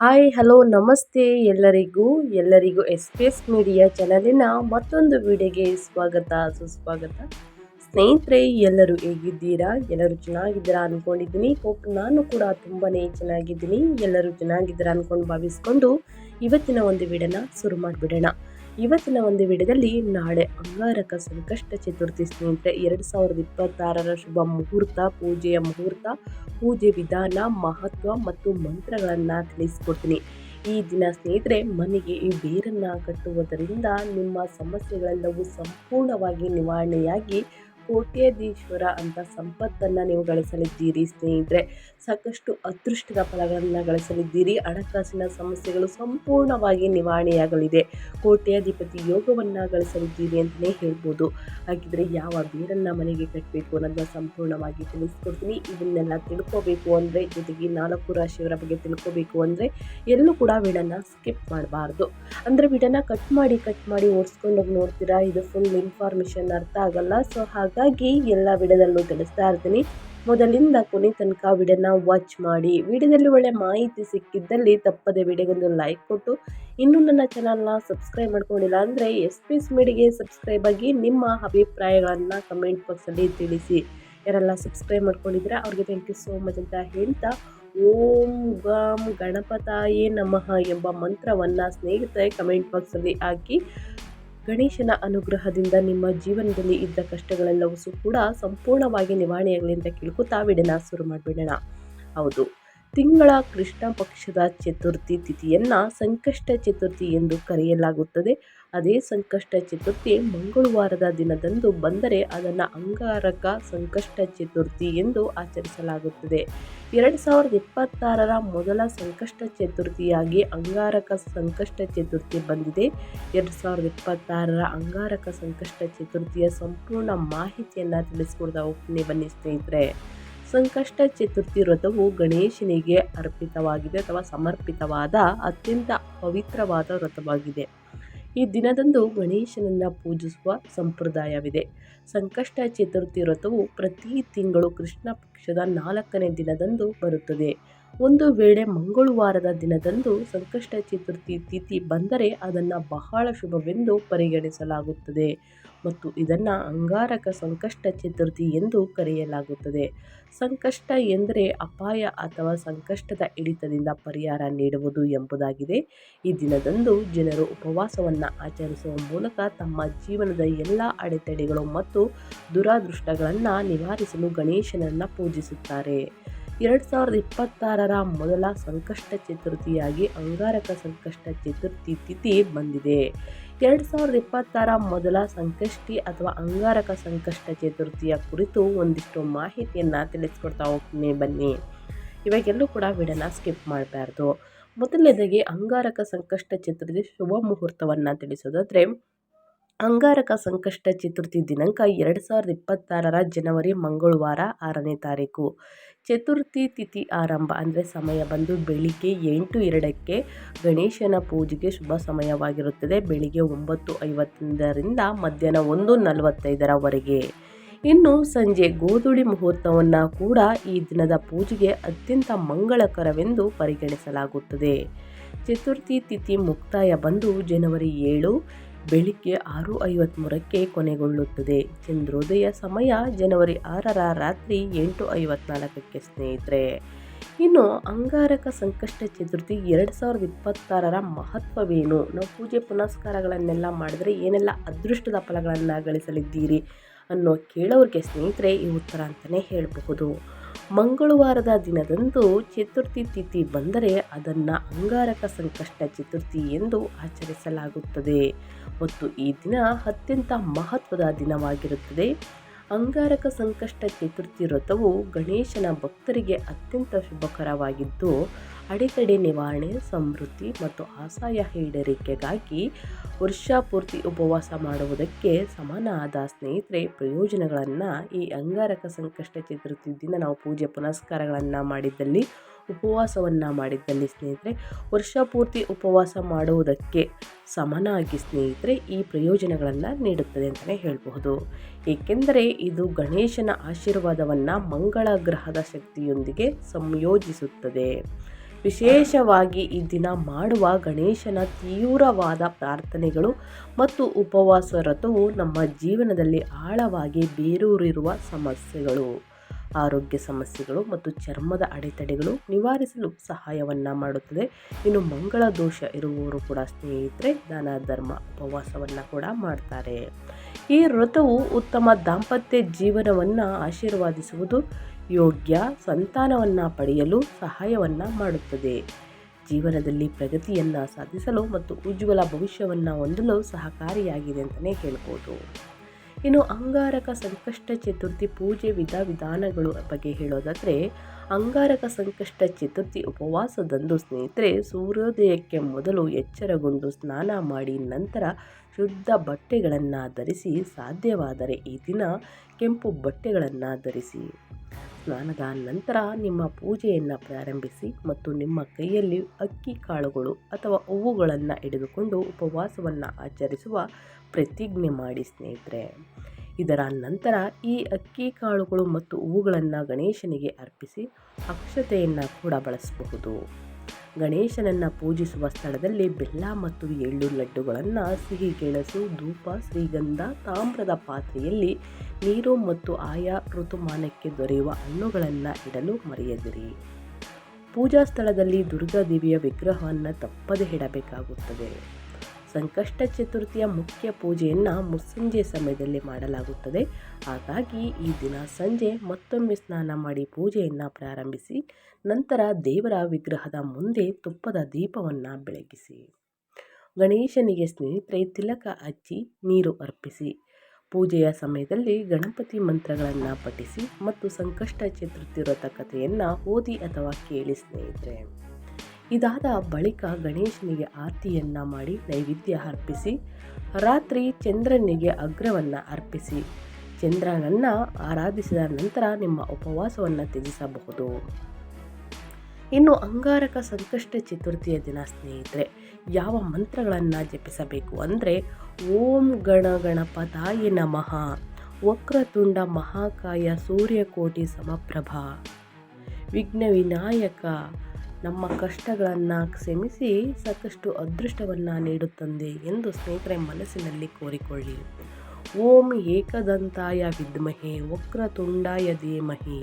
Hi hello ನಮಸ್ತೆ ಎಲ್ಲರಿಗೂ S P S media ಚಾನಲಿನ ಮತ್ತೊಂದು ವಿಡಿಯೋಗೆ ಸ್ವಾಗತ ಸುಸ್ವಾಗತ. ಸ್ನೇಹಿತರೆ, ಎಲ್ಲರೂ ಹೇಗಿದ್ದೀರಾ? ಎಲ್ಲರೂ ಚೆನ್ನಾಗಿದ್ದೀರಾ ಅಂದ್ಕೊಂಡಿದ್ದೀನಿ. ಹೋಪ್ ನಾನು ಕೂಡ ತುಂಬಾ ಚೆನ್ನಾಗಿದ್ದೀನಿ. ಎಲ್ಲರೂ ಚೆನ್ನಾಗಿದ್ದೀರಾ ಅಂದ್ಕೊಂಡು ಭಾವಿಸ್ಕೊಂಡು ಇವತ್ತಿನ ಒಂದು ವಿಡಿಯೋನ ಶುರು ಮಾಡಿಬಿಡೋಣ. ಇವತ್ತಿನ ಒಂದು ವಿಡಿಯೋದಲ್ಲಿ ನಾಳೆ ಅಂಗಾರಕ ಸಂಕಷ್ಟ ಚತುರ್ಥಿ ಸ್ನೇಹಿತರೆ, 2026ರ ಶುಭ ಮುಹೂರ್ತ, ಪೂಜೆಯ ಮುಹೂರ್ತ, ಪೂಜೆ ವಿಧಾನ, ಮಹತ್ವ ಮತ್ತು ಮಂತ್ರಗಳನ್ನು ತಿಳಿಸ್ಕೊಡ್ತೀನಿ. ಈ ದಿನ ಸ್ನೇಹಿತರೆ, ಮನೆಗೆ ಈ ಬೇರನ್ನು ಕಟ್ಟುವುದರಿಂದ ನಿಮ್ಮ ಸಮಸ್ಯೆಗಳೆಲ್ಲವೂ ಸಂಪೂರ್ಣವಾಗಿ ನಿವಾರಣೆಯಾಗಿ ಕೋಟ್ಯಾಧೀಶ್ವರ ಅಂತ ಸಂಪತ್ತನ್ನು ನೀವು ಗಳಿಸಲಿದ್ದೀರಿ ಸ್ನೇಹಿತರೆ. ಸಾಕಷ್ಟು ಅದೃಷ್ಟದ ಫಲಗಳನ್ನು ಗಳಿಸಲಿದ್ದೀರಿ. ಹಣಕಾಸಿನ ಸಮಸ್ಯೆಗಳು ಸಂಪೂರ್ಣವಾಗಿ ನಿವಾರಣೆಯಾಗಲಿದೆ. ಕೋಟ್ಯಾಧಿಪತಿ ಯೋಗವನ್ನು ಗಳಿಸಲಿದ್ದೀರಿ ಅಂತಲೇ ಹೇಳ್ಬೋದು. ಹಾಗಿದ್ರೆ ಯಾವ ಬೇರನ್ನು ಮನೆಗೆ ಕಟ್ಟಬೇಕು ಅನ್ನೋದನ್ನ ಸಂಪೂರ್ಣವಾಗಿ ತಿಳಿಸ್ಕೊಡ್ತೀನಿ. ಇದನ್ನೆಲ್ಲ ತಿಳ್ಕೋಬೇಕು ಅಂದರೆ, ಜೊತೆಗೆ 4 ರಾಶಿಯವರ ಬಗ್ಗೆ ತಿಳ್ಕೋಬೇಕು ಅಂದರೆ ಎಲ್ಲೂ ಕೂಡ ವಿಡಿಯೋನ ಸ್ಕಿಪ್ ಮಾಡಬಾರ್ದು. ಅಂದರೆ ವಿಡಿಯೋನ ಕಟ್ ಮಾಡಿ ಓಡಿಸ್ಕೊಂಡೋಗಿ ನೋಡ್ತೀರಾ, ಇದು ಫುಲ್ ಇನ್ಫಾರ್ಮೇಷನ್ ಅರ್ಥ ಆಗಲ್ಲ. ಸೊ ಹಾಗಾಗಿ ಎಲ್ಲ ವಿಡಿಯೋದಲ್ಲೂ ತಿಳಿಸ್ತಾ ಇರ್ತೀನಿ. ಮೊದಲಿಂದ ಕೊನೆ ತನಕ ವಿಡಿಯೋನ ವಾಚ್ ಮಾಡಿ. ವಿಡಿಯೋದಲ್ಲಿ ಒಳ್ಳೆ ಮಾಹಿತಿ ಸಿಕ್ಕಿದ್ದಲ್ಲಿ ತಪ್ಪದೆ ವಿಡಿಯೋಗೊಂದು ಲೈಕ್ ಕೊಟ್ಟು, ಇನ್ನೂ ನನ್ನ ಚಾನಲ್ನ ಸಬ್ಸ್ಕ್ರೈಬ್ ಮಾಡ್ಕೊಂಡಿಲ್ಲ ಅಂದರೆ ಎಸ್ ಪಿ ಎಸ್ ಮೀಡಿಯಾಗೆ ಸಬ್ಸ್ಕ್ರೈಬ್ ಆಗಿ ನಿಮ್ಮ ಅಭಿಪ್ರಾಯಗಳನ್ನು ಕಮೆಂಟ್ ಬಾಕ್ಸಲ್ಲಿ ತಿಳಿಸಿ. ಯಾರೆಲ್ಲ ಸಬ್ಸ್ಕ್ರೈಬ್ ಮಾಡ್ಕೊಂಡಿದ್ರೆ ಅವ್ರಿಗೆ ಥ್ಯಾಂಕ್ ಯು ಸೋ ಮಚ್ ಅಂತ ಹೇಳ್ತಾ, ಓಂ ಗಂ ಗಣಪತಾಯೇ ನಮಃ ಎಂಬ ಮಂತ್ರವನ್ನು ಸ್ನೇಹಿತರೆ ಕಮೆಂಟ್ ಬಾಕ್ಸಲ್ಲಿ ಹಾಕಿ, ಗಣೇಶನ ಅನುಗ್ರಹದಿಂದ ನಿಮ್ಮ ಜೀವನದಲ್ಲಿ ಇದ್ದ ಕಷ್ಟಗಳೆಲ್ಲವೂ ಕೂಡ ಸಂಪೂರ್ಣವಾಗಿ ನಿವಾರಣೆಯಾಗಲಿ ಅಂತ ಕೇಳ್ಕೊತಾ ವಿಡಿಯೋನ ಶುರು ಮಾಡಿಬಿಡೋಣ. ಹೌದು, ತಿಂಗಳ ಕೃಷ್ಣ ಪಕ್ಷದ ಚತುರ್ಥಿ ತಿಥಿಯನ್ನು ಸಂಕಷ್ಟ ಚತುರ್ಥಿ ಎಂದು ಕರೆಯಲಾಗುತ್ತದೆ. ಅದೇ ಸಂಕಷ್ಟ ಚತುರ್ಥಿ ಮಂಗಳವಾರದ ದಿನದಂದು ಬಂದರೆ ಅದನ್ನು ಅಂಗಾರಕ ಸಂಕಷ್ಟ ಚತುರ್ಥಿ ಎಂದು ಆಚರಿಸಲಾಗುತ್ತದೆ. 2026ರ ಮೊದಲ ಸಂಕಷ್ಟ ಚತುರ್ಥಿಯಾಗಿ ಅಂಗಾರಕ ಸಂಕಷ್ಟ ಚತುರ್ಥಿ ಬಂದಿದೆ. 2026ರ ಅಂಗಾರಕ ಸಂಕಷ್ಟ ಚತುರ್ಥಿಯ ಸಂಪೂರ್ಣ ಮಾಹಿತಿಯನ್ನು ತಿಳಿಸ್ಕೊಡ್ತಾ ಹೋಗ್ತೀನಿ ಬನ್ನಿ ಸ್ನೇಹಿತರೆ. ಸಂಕಷ್ಟ ಚತುರ್ಥಿ ವ್ರತವು ಗಣೇಶನಿಗೆ ಅರ್ಪಿತವಾಗಿದೆ ಅಥವಾ ಸಮರ್ಪಿತವಾದ ಅತ್ಯಂತ ಪವಿತ್ರವಾದ ವ್ರತವಾಗಿದೆ. ಈ ದಿನದಂದು ಗಣೇಶನನ್ನು ಪೂಜಿಸುವ ಸಂಪ್ರದಾಯವಿದೆ. ಸಂಕಷ್ಟ ಚತುರ್ಥಿ ವ್ರತವು ಪ್ರತಿ ತಿಂಗಳು ಕೃಷ್ಣ ಪಕ್ಷದ 4ನೇ ದಿನದಂದು ಬರುತ್ತದೆ. ಒಂದು ವೇಳೆ ಮಂಗಳವಾರದ ದಿನದಂದು ಸಂಕಷ್ಟ ಚತುರ್ಥಿ ತಿಥಿ ಬಂದರೆ ಅದನ್ನು ಬಹಳ ಶುಭವೆಂದು ಪರಿಗಣಿಸಲಾಗುತ್ತದೆ ಮತ್ತು ಇದನ್ನು ಅಂಗಾರಕ ಸಂಕಷ್ಟ ಚತುರ್ಥಿ ಎಂದು ಕರೆಯಲಾಗುತ್ತದೆ. ಸಂಕಷ್ಟ ಎಂದರೆ ಅಪಾಯ ಅಥವಾ ಸಂಕಷ್ಟದ ಹಿಡಿತದಿಂದ ಪರಿಹಾರ ನೀಡುವುದು ಎಂಬುದಾಗಿದೆ. ಈ ದಿನದಂದು ಜನರು ಉಪವಾಸವನ್ನು ಆಚರಿಸುವ ಮೂಲಕ ತಮ್ಮ ಜೀವನದ ಎಲ್ಲ ಅಡೆತಡೆಗಳು ಮತ್ತು ದುರಾದೃಷ್ಟಗಳನ್ನು ನಿವಾರಿಸಲು ಗಣೇಶನನ್ನು ಪೂಜಿಸುತ್ತಾರೆ. 2026ರ ಮೊದಲ ಸಂಕಷ್ಟ ಚತುರ್ಥಿಯಾಗಿ ಅಂಗಾರಕ ಸಂಕಷ್ಟ ಚತುರ್ಥಿ ತಿಥಿ ಬಂದಿದೆ. 2026ರ ಮೊದಲ ಸಂಕಷ್ಟಿ ಅಥವಾ ಅಂಗಾರಕ ಸಂಕಷ್ಟ ಚತುರ್ಥಿಯ ಕುರಿತು ಒಂದಿಷ್ಟು ಮಾಹಿತಿಯನ್ನು ತಿಳಿಸ್ಕೊಡ್ತಾ ಹೋಗ್ತೀನಿ ಬನ್ನಿ. ಇವಾಗೆಲ್ಲೂ ಕೂಡ ವಿಡಿಯೋನ ಸ್ಕಿಪ್ ಮಾಡಬಾರ್ದು. ಮೊದಲನೇದಾಗಿ ಅಂಗಾರಕ ಸಂಕಷ್ಟ ಚತುರ್ಥಿ ಶುಭ ಮುಹೂರ್ತವನ್ನು ತಿಳಿಸೋದಾದರೆ, ಅಂಗಾರಕ ಸಂಕಷ್ಟ ಚತುರ್ಥಿ ದಿನಾಂಕ 2026ರ ಜನವರಿ ಮಂಗಳವಾರ 6ನೇ ತಾರೀಕು. ಚತುರ್ಥಿ ತಿಥಿ ಆರಂಭ ಅಂದರೆ ಸಮಯ ಬಂದು ಬೆಳಿಗ್ಗೆ 8:02ಕ್ಕೆ ಗಣೇಶನ ಪೂಜೆಗೆ ಶುಭ ಸಮಯವಾಗಿರುತ್ತದೆ. ಬೆಳಿಗ್ಗೆ 9:51ರಿಂದ ಮಧ್ಯಾಹ್ನ 1:45ರವರೆಗೆ. ಇನ್ನು ಸಂಜೆ ಗೋಧೂಳಿ ಮುಹೂರ್ತವನ್ನು ಕೂಡ ಈ ದಿನದ ಪೂಜೆಗೆ ಅತ್ಯಂತ ಮಂಗಳಕರವೆಂದು ಪರಿಗಣಿಸಲಾಗುತ್ತದೆ. ಚತುರ್ಥಿ ತಿಥಿ ಮುಕ್ತಾಯ ಬಂದು ಜನವರಿ 7 ಬೆಳಿಗ್ಗೆ 6:53ಕ್ಕೆ ಕೊನೆಗೊಳ್ಳುತ್ತದೆ. ಚಂದ್ರೋದಯ ಸಮಯ ಜನವರಿ 6ರ ರಾತ್ರಿ 8:54ಕ್ಕೆ ಸ್ನೇಹಿತರೆ. ಇನ್ನು ಅಂಗಾರಕ ಸಂಕಷ್ಟ ಚತುರ್ಥಿ 2026ರ ಮಹತ್ವವೇನು? ನಾವು ಪೂಜೆ ಪುನಸ್ಕಾರಗಳನ್ನೆಲ್ಲ ಮಾಡಿದ್ರೆ ಏನೆಲ್ಲ ಅದೃಷ್ಟದ ಫಲಗಳನ್ನು ಗಳಿಸಲಿದ್ದೀರಿ ಅನ್ನೋ ಕೇಳೋರಿಗೆ ಸ್ನೇಹಿತರೆ ಈ ಉತ್ತರ ಅಂತಲೇ ಹೇಳಬಹುದು. ಮಂಗಳವಾರದ ದಿನದಂದು ಚತುರ್ಥಿ ತಿಥಿ ಬಂದರೆ ಅದನ್ನು ಅಂಗಾರಕ ಸಂಕಷ್ಟ ಚತುರ್ಥಿ ಎಂದು ಆಚರಿಸಲಾಗುತ್ತದೆ ಮತ್ತು ಈ ದಿನ ಅತ್ಯಂತ ಮಹತ್ವದ ದಿನವಾಗಿರುತ್ತದೆ. ಅಂಗಾರಕ ಸಂಕಷ್ಟ ಚತುರ್ಥಿ ವ್ರತವು ಗಣೇಶನ ಭಕ್ತರಿಗೆ ಅತ್ಯಂತ ಶುಭಕರವಾಗಿದ್ದು, ಅಡೆತಡೆ ನಿವಾರಣೆ, ಸಮೃದ್ಧಿ ಮತ್ತು ಆಶಯ ಈಡೇರಿಕೆಗಾಗಿ ವರ್ಷ ಪೂರ್ತಿ ಉಪವಾಸ ಮಾಡುವುದಕ್ಕೆ ಸಮಾನವಾದ ಸ್ನೇಹಿತರೆ ಪ್ರಯೋಜನಗಳನ್ನು ಈ ಅಂಗಾರಕ ಸಂಕಷ್ಟ ಚತುರ್ಥಿ ದಿನ ನಾವು ಪೂಜೆ ಪುನಸ್ಕಾರಗಳನ್ನು ಮಾಡಿದ್ದಲ್ಲಿ, ಉಪವಾಸವನ್ನು ಮಾಡಿದ್ದಲ್ಲಿ ಸ್ನೇಹಿತರೆ ವರ್ಷ ಪೂರ್ತಿ ಉಪವಾಸ ಮಾಡುವುದಕ್ಕೆ ಸಮನಾಗಿ ಸ್ನೇಹಿತರೆ ಈ ಪ್ರಯೋಜನಗಳನ್ನು ನೀಡುತ್ತದೆ ಅಂತಲೇ ಹೇಳಬಹುದು. ಏಕೆಂದರೆ ಇದು ಗಣೇಶನ ಆಶೀರ್ವಾದವನ್ನು ಮಂಗಳ ಗ್ರಹದ ಶಕ್ತಿಯೊಂದಿಗೆ ಸಂಯೋಜಿಸುತ್ತದೆ. ವಿಶೇಷವಾಗಿ ಈ ದಿನ ಮಾಡುವ ಗಣೇಶನ ತೀವ್ರವಾದ ಪ್ರಾರ್ಥನೆಗಳು ಮತ್ತು ಉಪವಾಸ ವ್ರತವು ನಮ್ಮ ಜೀವನದಲ್ಲಿ ಆಳವಾಗಿ ಬೇರೂರಿರುವ ಸಮಸ್ಯೆಗಳು, ಆರೋಗ್ಯ ಸಮಸ್ಯೆಗಳು ಮತ್ತು ಚರ್ಮದ ಅಡೆತಡೆಗಳು ನಿವಾರಿಸಲು ಸಹಾಯವನ್ನು ಮಾಡುತ್ತದೆ. ಇನ್ನು ಮಂಗಳ ದೋಷ ಇರುವವರು ಕೂಡ ಸ್ನೇಹಿತರೆ ದಾನ ಧರ್ಮ ಉಪವಾಸವನ್ನು ಕೂಡ ಮಾಡ್ತಾರೆ. ಈ ವ್ರತವು ಉತ್ತಮ ದಾಂಪತ್ಯ ಜೀವನವನ್ನು ಆಶೀರ್ವಾದಿಸುವುದು, ಯೋಗ್ಯ ಸಂತಾನವನ್ನು ಪಡೆಯಲು ಸಹಾಯವನ್ನು ಮಾಡುತ್ತದೆ, ಜೀವನದಲ್ಲಿ ಪ್ರಗತಿಯನ್ನು ಸಾಧಿಸಲು ಮತ್ತು ಉಜ್ವಲ ಭವಿಷ್ಯವನ್ನು ಹೊಂದಲು ಸಹಕಾರಿಯಾಗಿದೆ ಅಂತಲೇ ಹೇಳ್ಬೋದು. ಇನ್ನು ಅಂಗಾರಕ ಸಂಕಷ್ಟ ಚತುರ್ಥಿ ಪೂಜೆ ವಿಧಾನಗಳು ಬಗ್ಗೆ ಹೇಳೋದಾದರೆ, ಅಂಗಾರಕ ಸಂಕಷ್ಟ ಚತುರ್ಥಿ ಉಪವಾಸದಂದು ಸ್ನೇಹಿತರೆ ಸೂರ್ಯೋದಯಕ್ಕೆ ಮೊದಲು ಎಚ್ಚರಗೊಂಡು ಸ್ನಾನ ಮಾಡಿ ನಂತರ ಶುದ್ಧ ಬಟ್ಟೆಗಳನ್ನು ಧರಿಸಿ, ಸಾಧ್ಯವಾದರೆ ಈ ದಿನ ಕೆಂಪು ಬಟ್ಟೆಗಳನ್ನು ಧರಿಸಿ. ಸ್ನಾನದ ನಂತರ ನಿಮ್ಮ ಪೂಜೆಯನ್ನು ಪ್ರಾರಂಭಿಸಿ ಮತ್ತು ನಿಮ್ಮ ಕೈಯಲ್ಲಿ ಅಕ್ಕಿ ಕಾಳುಗಳು ಅಥವಾ ಹೂವುಗಳನ್ನು ಹಿಡಿದುಕೊಂಡು ಉಪವಾಸವನ್ನು ಆಚರಿಸುವ ಪ್ರತಿಜ್ಞೆ ಮಾಡಿ ಸ್ನೇಹಿತರೆ. ಇದರ ನಂತರ ಈ ಅಕ್ಕಿ ಕಾಳುಗಳು ಮತ್ತು ಹೂವುಗಳನ್ನು ಗಣೇಶನಿಗೆ ಅರ್ಪಿಸಿ ಅಕ್ಷತೆಯನ್ನು ಕೂಡ ಬಳಸಬಹುದು. ಗಣೇಶನನ್ನು ಪೂಜಿಸುವ ಸ್ಥಳದಲ್ಲಿ ಬೆಲ್ಲ ಮತ್ತು ಎಳ್ಳು ಲಡ್ಡುಗಳನ್ನು, ಸಿಹಿ ಗೆಣಸು, ಧೂಪ, ಶ್ರೀಗಂಧ, ತಾಮ್ರದ ಪಾತ್ರೆಯಲ್ಲಿ ನೀರು ಮತ್ತು ಆಯಾ ಋತುಮಾನಕ್ಕೆ ದೊರೆಯುವ ಹಣ್ಣುಗಳನ್ನು ಇಡಲು ಮರೆಯದಿರಿ. ಪೂಜಾ ಸ್ಥಳದಲ್ಲಿ ದುರ್ಗಾದೇವಿಯ ವಿಗ್ರಹವನ್ನು ತಪ್ಪದೆ ಇಡಬೇಕಾಗುತ್ತದೆ. ಸಂಕಷ್ಟ ಚತುರ್ಥಿಯ ಮುಖ್ಯ ಪೂಜೆಯನ್ನು ಮುಸ್ಸಂಜೆ ಸಮಯದಲ್ಲಿ ಮಾಡಲಾಗುತ್ತದೆ. ಹಾಗಾಗಿ ಈ ದಿನ ಸಂಜೆ ಮತ್ತೊಮ್ಮೆ ಸ್ನಾನ ಮಾಡಿ ಪೂಜೆಯನ್ನು ಪ್ರಾರಂಭಿಸಿ ನಂತರ ದೇವರ ವಿಗ್ರಹದ ಮುಂದೆ ತುಪ್ಪದ ದೀಪವನ್ನು ಬೆಳಗಿಸಿ. ಗಣೇಶನಿಗೆ ಸ್ನೇಹಿತರೆ ತಿಲಕ ಹಚ್ಚಿ ನೀರು ಅರ್ಪಿಸಿ. ಪೂಜೆಯ ಸಮಯದಲ್ಲಿ ಗಣಪತಿ ಮಂತ್ರಗಳನ್ನು ಪಠಿಸಿ ಮತ್ತು ಸಂಕಷ್ಟ ಚತುರ್ಥಿ ವ್ರತ ಕಥೆಯನ್ನು ಓದಿ ಅಥವಾ ಕೇಳಿ ಸ್ನೇಹಿತರೆ. ಇದಾದ ಬಳಿಕ ಗಣೇಶನಿಗೆ ಆರತಿಯನ್ನು ಮಾಡಿ ನೈವೇದ್ಯ ಅರ್ಪಿಸಿ. ರಾತ್ರಿ ಚಂದ್ರನಿಗೆ ಅಗ್ರವನ್ನು ಅರ್ಪಿಸಿ. ಚಂದ್ರನನ್ನು ಆರಾಧಿಸಿದ ನಂತರ ನಿಮ್ಮ ಉಪವಾಸವನ್ನು ತ್ಯಜಿಸಬಹುದು. ಇನ್ನು ಅಂಗಾರಕ ಸಂಕಷ್ಟ ಚತುರ್ಥಿಯ ದಿನ ಸ್ನೇಹಿತರೆ ಯಾವ ಮಂತ್ರಗಳನ್ನು ಜಪಿಸಬೇಕು ಅಂದರೆ, ಓಂ ಗಣಪತಾಯ ನಮಃ, ವಕ್ರತುಂಡ ಮಹಾಕಾಯ ಸೂರ್ಯಕೋಟಿ ಸಮಪ್ರಭ, ವಿಘ್ನ ವಿನಾಯಕ, ನಮ್ಮ ಕಷ್ಟಗಳನ್ನು ಕ್ಷಮಿಸಿ ಸಾಕಷ್ಟು ಅದೃಷ್ಟವನ್ನು ನೀಡುತ್ತಂದೆ ಎಂದು ಸ್ನೇಹಿತರೆ ಮನಸ್ಸಿನಲ್ಲಿ ಕೋರಿಕೊಳ್ಳಿ. ಓಂ ಏಕದಂತಾಯ ವಿದ್ಮಹೆ ವಕ್ರತುಂಡಾಯ ಧೀಮಹಿ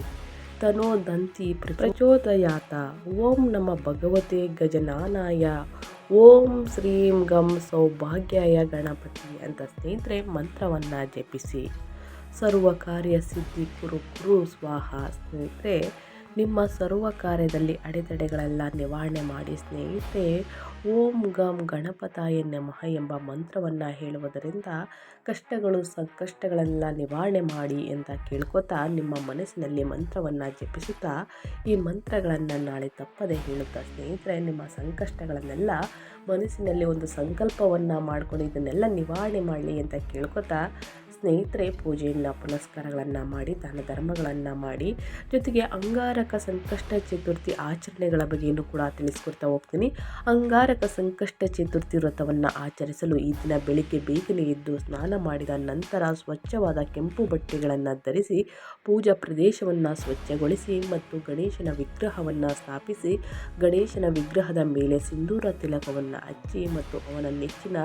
ತನೋದಂತಿ ಪ್ರಚೋದಯಾತ, ಓಂ ನಮ ಭಗವತೆ ಗಜನಾನಾಯ, ಓಂ ಶ್ರೀಂ ಗಂ ಸೌಭಾಗ್ಯಾಯ ಗಣಪತಿ ಅಂತ ಸ್ನೇಹಿತರೆ ಮಂತ್ರವನ್ನು ಜಪಿಸಿ. ಸರ್ವ ಕಾರ್ಯ ಸಿದ್ಧಿ ಕುರು ಕುರು ಸ್ವಾಹ. ಸ್ನೇಹಿತರೆ ನಿಮ್ಮ ಸರ್ವ ಕಾರ್ಯದಲ್ಲಿ ಅಡೆತಡೆಗಳೆಲ್ಲ ನಿವಾರಣೆ ಮಾಡಿ ಸ್ನೇಹಿತರೆ ಓಂ ಗಂ ಗಣಪತಾಯ ನಮಃ ಎಂಬ ಮಂತ್ರವನ್ನು ಹೇಳುವುದರಿಂದ ಕಷ್ಟಗಳು ಸಂಕಷ್ಟಗಳೆಲ್ಲ ನಿವಾರಣೆ ಮಾಡಿ ಅಂತ ಕೇಳ್ಕೊತಾ ನಿಮ್ಮ ಮನಸ್ಸಿನಲ್ಲಿ ಮಂತ್ರವನ್ನು ಜಪಿಸುತ್ತಾ ಈ ಮಂತ್ರಗಳನ್ನು ನಾಳೆ ತಪ್ಪದೆ ಹೇಳುತ್ತಾ ಸ್ನೇಹಿತರೆ ನಿಮ್ಮ ಸಂಕಷ್ಟಗಳನ್ನೆಲ್ಲ ಮನಸ್ಸಿನಲ್ಲಿ ಒಂದು ಸಂಕಲ್ಪವನ್ನು ಮಾಡ್ಕೊಂಡು ಇದನ್ನೆಲ್ಲ ನಿವಾರಣೆ ಮಾಡಲಿ ಅಂತ ಕೇಳ್ಕೊತಾ ಸ್ನೇಹಿತರೆ ಪೂಜೆಯನ್ನು ಪುನಸ್ಕಾರಗಳನ್ನು ಮಾಡಿ ದಾನ ಧರ್ಮಗಳನ್ನು ಮಾಡಿ ಜೊತೆಗೆ ಅಂಗಾರಕ ಸಂಕಷ್ಟ ಚತುರ್ಥಿ ಆಚರಣೆಗಳ ಬಗ್ಗೆಯೂ ಕೂಡ ತಿಳಿಸ್ಕೊಡ್ತಾ ಹೋಗ್ತೀನಿ. ಅಂಗಾರಕ ಸಂಕಷ್ಟ ಚತುರ್ಥಿ ವ್ರತವನ್ನು ಆಚರಿಸಲು ಈ ದಿನ ಬೆಳಿಗ್ಗೆ ಬೇಗನೆ ಎದ್ದು ಸ್ನಾನ ಮಾಡಿದ ನಂತರ ಸ್ವಚ್ಛವಾದ ಕೆಂಪು ಬಟ್ಟೆಗಳನ್ನು ಧರಿಸಿ ಪೂಜಾ ಪ್ರದೇಶವನ್ನು ಸ್ವಚ್ಛಗೊಳಿಸಿ ಮತ್ತು ಗಣೇಶನ ವಿಗ್ರಹವನ್ನು ಸ್ಥಾಪಿಸಿ ಗಣೇಶನ ವಿಗ್ರಹದ ಮೇಲೆ ಸಿಂಧೂರ ತಿಲಕವನ್ನು ಹಚ್ಚಿ ಮತ್ತು ಅವನ ನೆಚ್ಚಿನ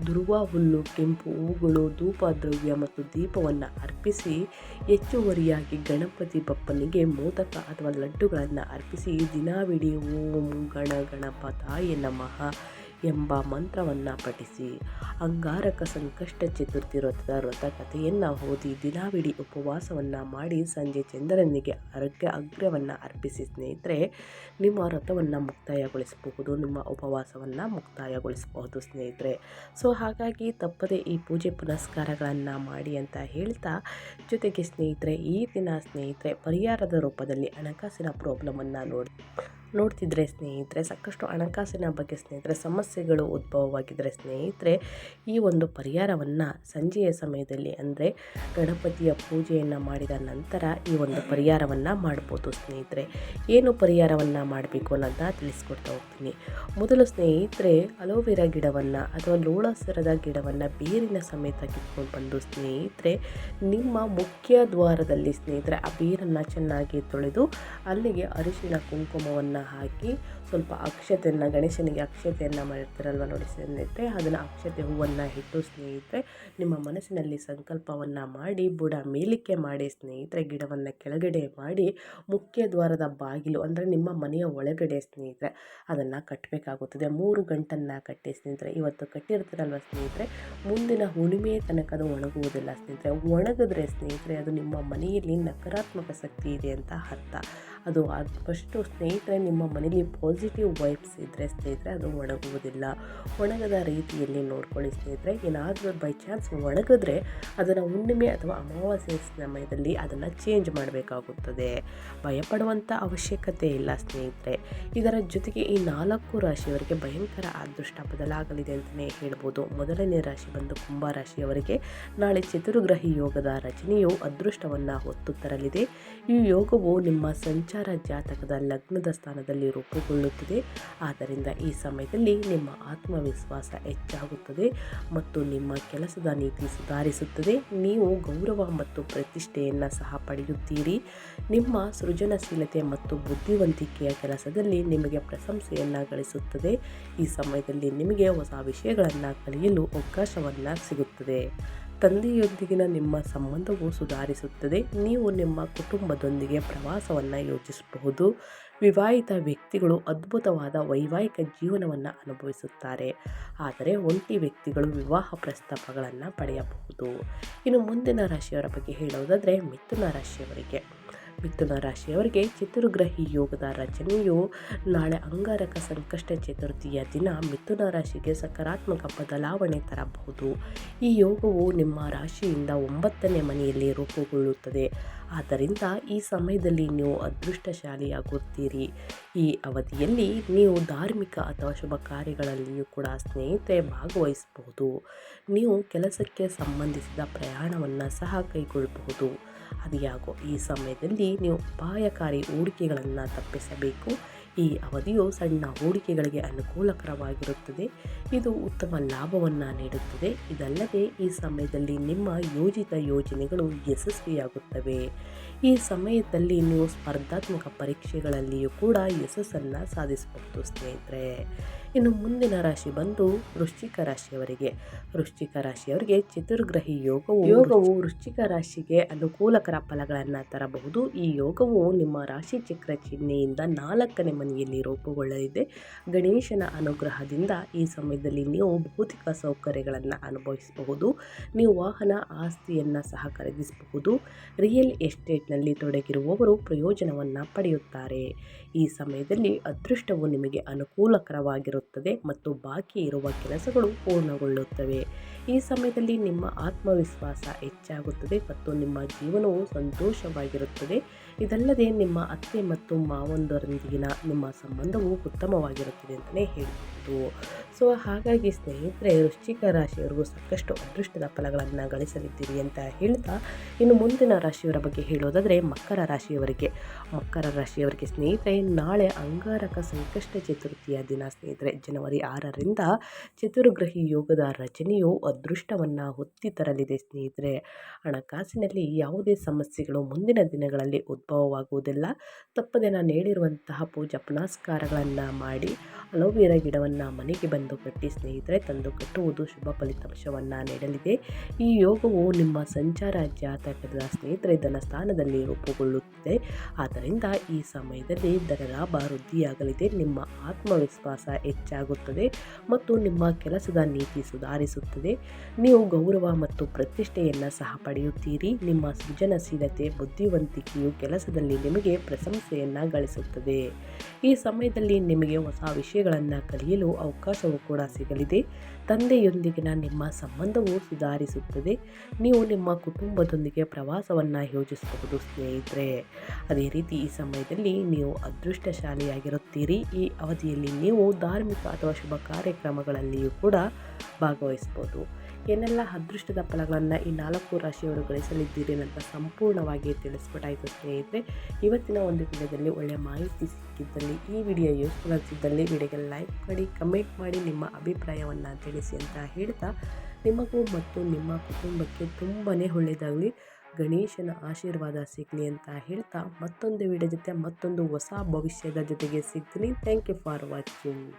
ದುರ್ವ ಹುಲ್ಲು, ಕೆಂಪು ಹೂಗಳು, ಧೂಪ ದ್ರವ್ಯ ಮತ್ತು ದೀಪವನ್ನು ಅರ್ಪಿಸಿ ಹೆಚ್ಚುವರಿಯಾಗಿ ಗಣಪತಿ ಬಪ್ಪನಿಗೆ ಮೋದಕ ಅಥವಾ ಲಡ್ಡುಗಳನ್ನು ಅರ್ಪಿಸಿ ದಿನವಿಡೀ ಓಂ ಗಣಪತಾಯ ನಮಃ ಎಂಬ ಮಂತ್ರವನ್ನು ಪಠಿಸಿ ಅಂಗಾರಕ ಸಂಕಷ್ಟ ಚತುರ್ಥಿ ವ್ರತ ಕಥೆಯನ್ನು ಓದಿ ದಿನವಿಡೀ ಉಪವಾಸವನ್ನು ಮಾಡಿ ಸಂಜೆ ಚಂದ್ರನಿಗೆ ಅಗ್ರವನ್ನು ಅರ್ಪಿಸಿ ಸ್ನೇಹಿತರೆ ನಿಮ್ಮ ವ್ರತವನ್ನು ಮುಕ್ತಾಯಗೊಳಿಸಬಹುದು, ನಿಮ್ಮ ಉಪವಾಸವನ್ನು ಮುಕ್ತಾಯಗೊಳಿಸಬಹುದು ಸ್ನೇಹಿತರೆ. ಸೊ ಹಾಗಾಗಿ ತಪ್ಪದೆ ಈ ಪೂಜೆ ಪುನಸ್ಕಾರಗಳನ್ನು ಮಾಡಿ ಅಂತ ಹೇಳ್ತಾ ಜೊತೆಗೆ ಸ್ನೇಹಿತರೆ ಈ ದಿನ ಸ್ನೇಹಿತರೆ ಪರಿಹಾರದ ರೂಪದಲ್ಲಿ ಹಣಕಾಸಿನ ಪ್ರಾಬ್ಲಮನ್ನು ನೋಡ್ತಿದ್ರೆ ಸ್ನೇಹಿತರೆ ಸಾಕಷ್ಟು ಹಣಕಾಸಿನ ಬಗ್ಗೆ ಸ್ನೇಹಿತರೆ ಸಮಸ್ಯೆಗಳು ಉದ್ಭವವಾಗಿದ್ದರೆ ಸ್ನೇಹಿತರೆ ಈ ಒಂದು ಪರಿಹಾರವನ್ನು ಸಂಜೆಯ ಸಮಯದಲ್ಲಿ ಅಂದರೆ ಗಣಪತಿಯ ಪೂಜೆಯನ್ನು ಮಾಡಿದ ನಂತರ ಈ ಒಂದು ಪರಿಹಾರವನ್ನು ಮಾಡ್ಬೋದು ಸ್ನೇಹಿತರೆ. ಏನು ಪರಿಹಾರವನ್ನು ಮಾಡಬೇಕು ಅನ್ನೋದನ್ನ ತಿಳಿಸ್ಕೊಡ್ತಾ ಹೋಗ್ತೀನಿ. ಮೊದಲು ಸ್ನೇಹಿತರೆ ಅಲೋವೆರಾ ಗಿಡವನ್ನು ಅಥವಾ ಲೋಳಸರದ ಗಿಡವನ್ನು ಬೇರಿನ ಸಮೇತ ಕಿತ್ಕೊಂಡು ಬಂದು ಸ್ನೇಹಿತರೆ ನಿಮ್ಮ ಮುಖ್ಯ ದ್ವಾರದಲ್ಲಿ ಸ್ನೇಹಿತರೆ ಆ ಬೇರನ್ನು ಚೆನ್ನಾಗಿ ತೊಳೆದು ಅಲ್ಲಿಗೆ ಅರಿಶಿಣ ಕುಂಕುಮವನ್ನು ತುಪ್ಪವನ್ನು ಹಾಕಿ ಸ್ವಲ್ಪ ಅಕ್ಷತೆಯನ್ನು, ಗಣೇಶನಿಗೆ ಅಕ್ಷತೆಯನ್ನು ಮಾಡಿರ್ತೀರಲ್ವ ನೋಡಿ ಸ್ನೇಹಿತರೆ, ಅದನ್ನು ಅಕ್ಷತೆ ಹೂವನ್ನು ಇಟ್ಟು ಸ್ನೇಹಿತರೆ ನಿಮ್ಮ ಮನಸ್ಸಿನಲ್ಲಿ ಸಂಕಲ್ಪವನ್ನು ಮಾಡಿ ಬುಡ ಮೇಲಿಕ್ಕೆ ಮಾಡಿ ಸ್ನೇಹಿತರೆ ಗಿಡವನ್ನು ಕೆಳಗಡೆ ಮಾಡಿ ಮುಖ್ಯ ದ್ವಾರದ ಬಾಗಿಲು ಅಂದರೆ ನಿಮ್ಮ ಮನೆಯ ಒಳಗಡೆ ಸ್ನೇಹಿತರೆ ಅದನ್ನು ಕಟ್ಟಬೇಕಾಗುತ್ತದೆ. 3 ಗಂಟನ್ನು ಕಟ್ಟಿ ಸ್ನೇಹಿತರೆ. ಇವತ್ತು ಕಟ್ಟಿರ್ತೀರಲ್ವ ಸ್ನೇಹಿತರೆ, ಮುಂದಿನ ಹುಣ್ಣಿಮೆ ತನಕ ಅದು ಒಣಗುವುದಿಲ್ಲ ಸ್ನೇಹಿತರೆ. ಒಣಗಿದ್ರೆ ಸ್ನೇಹಿತರೆ ಅದು ನಿಮ್ಮ ಮನೆಯಲ್ಲಿ ನಕಾರಾತ್ಮಕ ಶಕ್ತಿ ಇದೆ ಅಂತ ಅರ್ಥ. ಅದು ಫಸ್ಟು ಸ್ನೇಹಿತರೆ ನಿಮ್ಮ ಮನೇಲಿ ಪಾಸಿಟಿವ್ ವೈಬ್ಸ್ ಇದ್ದರೆ ಸ್ನೇಹಿತರೆ ಅದು ಒಣಗುವುದಿಲ್ಲ. ಒಣಗದ ರೀತಿಯಲ್ಲಿ ನೋಡ್ಕೊಳ್ಳಿ ಸ್ನೇಹಿತರೆ. ಏನಾದರೂ ಬೈ ಚಾನ್ಸ್ ಒಣಗಿದ್ರೆ ಅದನ್ನು ಹುಣ್ಣಿಮೆ ಅಥವಾ ಅಮಾವಾಸ್ಯೆ ಸಮಯದಲ್ಲಿ ಅದನ್ನು ಚೇಂಜ್ ಮಾಡಬೇಕಾಗುತ್ತದೆ. ಭಯಪಡುವಂಥ ಅವಶ್ಯಕತೆ ಇಲ್ಲ ಸ್ನೇಹಿತರೆ. ಇದರ ಜೊತೆಗೆ ಈ 4 ರಾಶಿಯವರಿಗೆ ಭಯಂಕರ ಅದೃಷ್ಟ ಬದಲಾಗಲಿದೆ ಅಂತಲೇ ಹೇಳ್ಬೋದು. ಮೊದಲನೇ ರಾಶಿ ಬಂದು ಕುಂಭ ರಾಶಿಯವರಿಗೆ ನಾಳೆ ಚತುರ್ಗ್ರಹಿ ಯೋಗದ ರಚನೆಯು ಅದೃಷ್ಟವನ್ನು ಹೊತ್ತು ತರಲಿದೆ. ಈ ಯೋಗವು ನಿಮ್ಮ ಸಂಚಾರ ಜಾತಕದ ಲಗ್ನದ ಸ್ಥಾನದಲ್ಲಿ ರೂಪುಗೊಳ್ಳುತ್ತದೆ. ಆದ್ದರಿಂದ ಈ ಸಮಯದಲ್ಲಿ ನಿಮ್ಮ ಆತ್ಮವಿಶ್ವಾಸ ಹೆಚ್ಚಾಗುತ್ತದೆ ಮತ್ತು ನಿಮ್ಮ ಕೆಲಸದ ನೀತಿ ಸುಧಾರಿಸುತ್ತದೆ. ನೀವು ಗೌರವ ಮತ್ತು ಪ್ರತಿಷ್ಠೆಯನ್ನು ಸಹ ಪಡೆಯುತ್ತೀರಿ. ನಿಮ್ಮ ಸೃಜನಶೀಲತೆ ಮತ್ತು ಬುದ್ಧಿವಂತಿಕೆಯ ಕೆಲಸದಲ್ಲಿ ನಿಮಗೆ ಪ್ರಶಂಸೆಯನ್ನು ಗಳಿಸುತ್ತದೆ. ಈ ಸಮಯದಲ್ಲಿ ನಿಮಗೆ ಹೊಸ ವಿಷಯಗಳನ್ನು ಕಲಿಯಲು ಅವಕಾಶವನ್ನು ಸಿಗುತ್ತದೆ. ತಂದೆಯೊಂದಿಗಿನ ನಿಮ್ಮ ಸಂಬಂಧವು ಸುಧಾರಿಸುತ್ತದೆ. ನೀವು ನಿಮ್ಮ ಕುಟುಂಬದೊಂದಿಗೆ ಪ್ರವಾಸವನ್ನು ಯೋಜಿಸಬಹುದು. ವಿವಾಹಿತ ವ್ಯಕ್ತಿಗಳು ಅದ್ಭುತವಾದ ವೈವಾಹಿಕ ಜೀವನವನ್ನು ಅನುಭವಿಸುತ್ತಾರೆ. ಆದರೆ ಒಂಟಿ ವ್ಯಕ್ತಿಗಳು ವಿವಾಹ ಪ್ರಸ್ತಾಪಗಳನ್ನು ಪಡೆಯಬಹುದು. ಇನ್ನು ಮುಂದಿನ ರಾಶಿಯವರ ಬಗ್ಗೆ ಹೇಳುವುದಾದರೆ ಮಿಥುನ ರಾಶಿಯವರಿಗೆ ಚತುರ್ಗ್ರಹಿ ಯೋಗದ ರಚನೆಯು ನಾಳೆ ಅಂಗಾರಕ ಸಂಕಷ್ಟ ಚತುರ್ಥಿಯ ದಿನ ಮಿಥುನ ರಾಶಿಗೆ ಸಕಾರಾತ್ಮಕ ಬದಲಾವಣೆ ತರಬಹುದು. ಈ ಯೋಗವು ನಿಮ್ಮ ರಾಶಿಯಿಂದ 9ನೇ ಮನೆಯಲ್ಲಿ ರೂಪುಗೊಳ್ಳುತ್ತದೆ. ಆದ್ದರಿಂದ ಈ ಸಮಯದಲ್ಲಿ ನೀವು ಅದೃಷ್ಟಶಾಲಿಯಾಗುತ್ತೀರಿ. ಈ ಅವಧಿಯಲ್ಲಿ ನೀವು ಧಾರ್ಮಿಕ ಅಥವಾ ಶುಭ ಕಾರ್ಯಗಳಲ್ಲಿಯೂ ಕೂಡ ಸ್ನೇಹಿತರೆ ಭಾಗವಹಿಸಬಹುದು. ನೀವು ಕೆಲಸಕ್ಕೆ ಸಂಬಂಧಿಸಿದ ಪ್ರಯಾಣವನ್ನು ಸಹ ಕೈಗೊಳ್ಳಬಹುದು. ಅದಿಯಾಗೋ ಈ ಸಮಯದಲ್ಲಿ ನೀವು ಅಪಾಯಕಾರಿ ಹೂಡಿಕೆಗಳನ್ನು ತಪ್ಪಿಸಬೇಕು. ಈ ಅವಧಿಯು ಸಣ್ಣ ಹೂಡಿಕೆಗಳಿಗೆ ಅನುಕೂಲಕರವಾಗಿರುತ್ತದೆ. ಇದು ಉತ್ತಮ ಲಾಭವನ್ನು ನೀಡುತ್ತದೆ. ಇದಲ್ಲದೆ ಈ ಸಮಯದಲ್ಲಿ ನಿಮ್ಮ ಯೋಜಿತ ಯೋಜನೆಗಳು ಯಶಸ್ವಿಯಾಗುತ್ತವೆ. ಈ ಸಮಯದಲ್ಲಿ ನೀವು ಸ್ಪರ್ಧಾತ್ಮಕ ಪರೀಕ್ಷೆಗಳಲ್ಲಿಯೂ ಕೂಡ ಯಶಸ್ಸನ್ನು ಸಾಧಿಸಬಹುದು ಸ್ನೇಹಿತರೆ. ಇನ್ನು ಮುಂದಿನ ರಾಶಿ ಬಂದು ವೃಶ್ಚಿಕ ರಾಶಿಯವರಿಗೆ ಚತುರ್ಗ್ರಹಿ ಯೋಗವು ವೃಶ್ಚಿಕ ರಾಶಿಗೆ ಅನುಕೂಲಕರ ಫಲಗಳನ್ನು ತರಬಹುದು. ಈ ಯೋಗವು ನಿಮ್ಮ ರಾಶಿ ಚಕ್ರ ಚಿಹ್ನೆಯಿಂದ 4ನೇ ಮನೆಯಲ್ಲಿ ರೂಪುಗೊಳ್ಳಲಿದೆ. ಗಣೇಶನ ಅನುಗ್ರಹದಿಂದ ಈ ಸಮಯದಲ್ಲಿ ನೀವು ಭೌತಿಕ ಸೌಕರ್ಯಗಳನ್ನು ಅನುಭವಿಸಬಹುದು. ನೀವು ವಾಹನ ಆಸ್ತಿಯನ್ನು ಸಹ ಖರೀದಿಸಬಹುದು. ರಿಯಲ್ ಎಸ್ಟೇಟ್ನಲ್ಲಿ ತೊಡಗಿರುವವರು ಪ್ರಯೋಜನವನ್ನು ಪಡೆಯುತ್ತಾರೆ. ಈ ಸಮಯದಲ್ಲಿ ಅದೃಷ್ಟವು ನಿಮಗೆ ಅನುಕೂಲಕರವಾಗಿರುತ್ತದೆ ಮತ್ತು ಬಾಕಿ ಇರುವ ಕೆಲಸಗಳು ಪೂರ್ಣಗೊಳ್ಳುತ್ತವೆ. ಈ ಸಮಯದಲ್ಲಿ ನಿಮ್ಮ ಆತ್ಮವಿಶ್ವಾಸ ಹೆಚ್ಚಾಗುತ್ತದೆ ಮತ್ತು ನಿಮ್ಮ ಜೀವನವು ಸಂತೋಷವಾಗಿರುತ್ತದೆ. ಇದಲ್ಲದೆ ನಿಮ್ಮ ಅತ್ತೆ ಮತ್ತು ಮಾವಂದರೊಂದಿಗಿನ ನಿಮ್ಮ ಸಂಬಂಧವು ಉತ್ತಮವಾಗಿರುತ್ತದೆ ಅಂತಲೇ ಹೇಳ್ಬೋದು. ಸೊ ಹಾಗಾಗಿ ಸ್ನೇಹಿತರೆ ವೃಶ್ಚಿಕ ರಾಶಿಯವರಿಗೂ ಸಾಕಷ್ಟು ಅದೃಷ್ಟದ ಫಲಗಳನ್ನು ಗಳಿಸಲಿದ್ದೀರಿ ಅಂತ ಹೇಳ್ತಾ, ಇನ್ನು ಮುಂದಿನ ರಾಶಿಯವರ ಬಗ್ಗೆ ಹೇಳೋದಾದರೆ ಮಕರ ರಾಶಿಯವರಿಗೆ ಸ್ನೇಹಿತರೆ ನಾಳೆ ಅಂಗಾರಕ ಸಂಕಷ್ಟ ಚತುರ್ಥಿಯ ದಿನ ಸ್ನೇಹಿತರೆ ಜನವರಿ 6ರಿಂದ ಚತುರ್ಗ್ರಹಿ ಯೋಗದ ರಚನೆಯು ಅದೃಷ್ಟವನ್ನು ಹೊತ್ತಿ ತರಲಿದೆ ಸ್ನೇಹಿತರೆ. ಹಣಕಾಸಿನಲ್ಲಿ ಯಾವುದೇ ಸಮಸ್ಯೆಗಳು ಮುಂದಿನ ದಿನಗಳಲ್ಲಿ ಉದ್ಭವವಾಗುವುದಿಲ್ಲ. ತಪ್ಪದೆ ನಾನು ನೀಡಿರುವಂತಹ ಪೂಜಾ ಪುನಸ್ಕಾರಗಳನ್ನು ಮಾಡಿ ಅಲೋವೆರಾ ಗಿಡವನ್ನು ಮನೆಗೆ ಬಂದು ಕಟ್ಟಿ ಸ್ನೇಹಿತರೆ ತಂದು ಕಟ್ಟುವುದು ಶುಭ ಫಲಿತಾಂಶವನ್ನು ನೀಡಲಿದೆ. ಈ ಯೋಗವು ನಿಮ್ಮ ಸಂಚಾರ ಜಾತಕದ ಸ್ನೇಹಿತರೆ ಧನ ಸ್ಥಾನದಲ್ಲಿ ರೂಪುಗೊಳ್ಳುತ್ತದೆ. ಆದ್ದರಿಂದ ಈ ಸಮಯದಲ್ಲಿ ಧನ ಲಾಭ ವೃದ್ಧಿಯಾಗಲಿದೆ. ನಿಮ್ಮ ಆತ್ಮವಿಶ್ವಾಸ ಹೆಚ್ಚಾಗುತ್ತದೆ ಮತ್ತು ನಿಮ್ಮ ಕೆಲಸದ ನೀತಿ ಸುಧಾರಿಸುತ್ತದೆ. ನೀವು ಗೌರವ ಮತ್ತು ಪ್ರತಿಷ್ಠೆಯನ್ನು ಸಹ ಪಡೆಯುತ್ತೀರಿ. ನಿಮ್ಮ ಸೃಜನಶೀಲತೆ ಬುದ್ಧಿವಂತಿಕೆಯು ಕೆಲಸದಲ್ಲಿ ನಿಮಗೆ ಪ್ರಶಂಸೆಯನ್ನು ಗಳಿಸುತ್ತದೆ. ಈ ಸಮಯದಲ್ಲಿ ನಿಮಗೆ ಹೊಸ ವಿಷಯಗಳನ್ನು ಕಲಿಯಲು ಅವಕಾಶವೂ ಕೂಡ ಸಿಗಲಿದೆ. ತಂದೆಯೊಂದಿಗಿನ ನಿಮ್ಮ ಸಂಬಂಧವು ಸುಧಾರಿಸುತ್ತದೆ. ನೀವು ನಿಮ್ಮ ಕುಟುಂಬದೊಂದಿಗೆ ಪ್ರವಾಸವನ್ನು ಯೋಜಿಸಬಹುದು ಸ್ನೇಹಿತರೆ. ಅದೇ ರೀತಿ ಈ ಸಮಯದಲ್ಲಿ ನೀವು ಅದೃಷ್ಟಶಾಲಿಯಾಗಿರುತ್ತೀರಿ. ಈ ಅವಧಿಯಲ್ಲಿ ನೀವು ಧಾರ್ಮಿಕ ಅಥವಾ ಶುಭ ಕಾರ್ಯಕ್ರಮಗಳಲ್ಲಿಯೂ ಕೂಡ ಭಾಗವಹಿಸಬಹುದು. ಏನೆಲ್ಲ ಅದೃಷ್ಟದ ಫಲಗಳನ್ನು ಈ 4 ರಾಶಿಯವರು ಗಳಿಸಲಿದ್ದೀರಿ ಅಂತ ಸಂಪೂರ್ಣವಾಗಿ ತಿಳಿಸ್ಬಿಟ್ಟಾಯಿತು ಸ್ನೇಹಿತರೆ. ಇವತ್ತಿನ ಒಂದು ವಿಡಿಯೋದಲ್ಲಿ ಒಳ್ಳೆಯ ಮಾಹಿತಿ ಸಿಕ್ಕಿದ್ದಲ್ಲಿ, ಈ ವಿಡಿಯೋ ಯೂಸ್ಫುಲ್ ಅನಿಸಿದ್ದಲ್ಲಿ ವಿಡಿಯೋಗೆ ಲೈಕ್ ಮಾಡಿ, ಕಮೆಂಟ್ ಮಾಡಿ, ನಿಮ್ಮ ಅಭಿಪ್ರಾಯವನ್ನು ತಿಳಿಸಿ ಅಂತ ಹೇಳ್ತಾ, ನಿಮಗೂ ಮತ್ತು ನಿಮ್ಮ ಕುಟುಂಬಕ್ಕೆ ತುಂಬಾ ಒಳ್ಳೆಯದಾಗಲಿ. ಗಣೇಶನ ಆಶೀರ್ವಾದ ಸಿಗಲಿ ಅಂತ ಹೇಳ್ತಾ ಮತ್ತೊಂದು ವಿಡಿಯೋ ಜೊತೆ ಮತ್ತೊಂದು ಹೊಸ ಭವಿಷ್ಯದ ಜೊತೆಗೆ ಸಿಗ್ತೀನಿ. Thank you for watching.